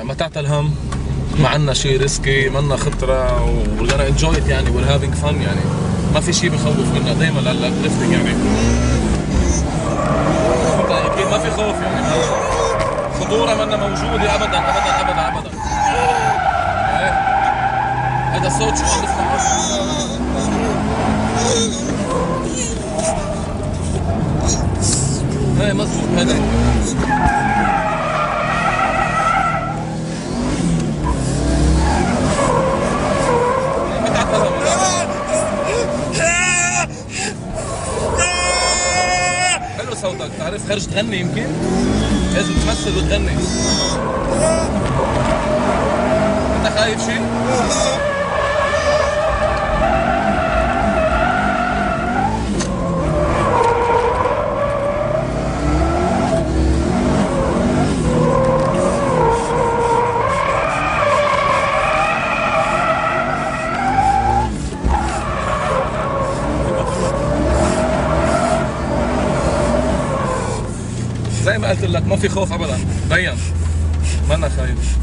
هلا متعت الهم، ما عنا شيء ريسكي، منا خطره وغانا انجوي يعني، وير هافينج فن يعني، ما في شيء بخوف منا دائما الدريفتنج يعني. اكيد ما في خوف يعني، خطوره منا موجوده ابدا ابدا ابدا ابدا. هذا الصوت شو عم تسمعه؟ ايه مزبوط هذا. حلو صوتك، تعرف خرج تغني يمكن؟ لازم تمثل وتغني. انت خايف شيء؟ زي ما قلت لك ما في خوف ابدا، بين منا خايف.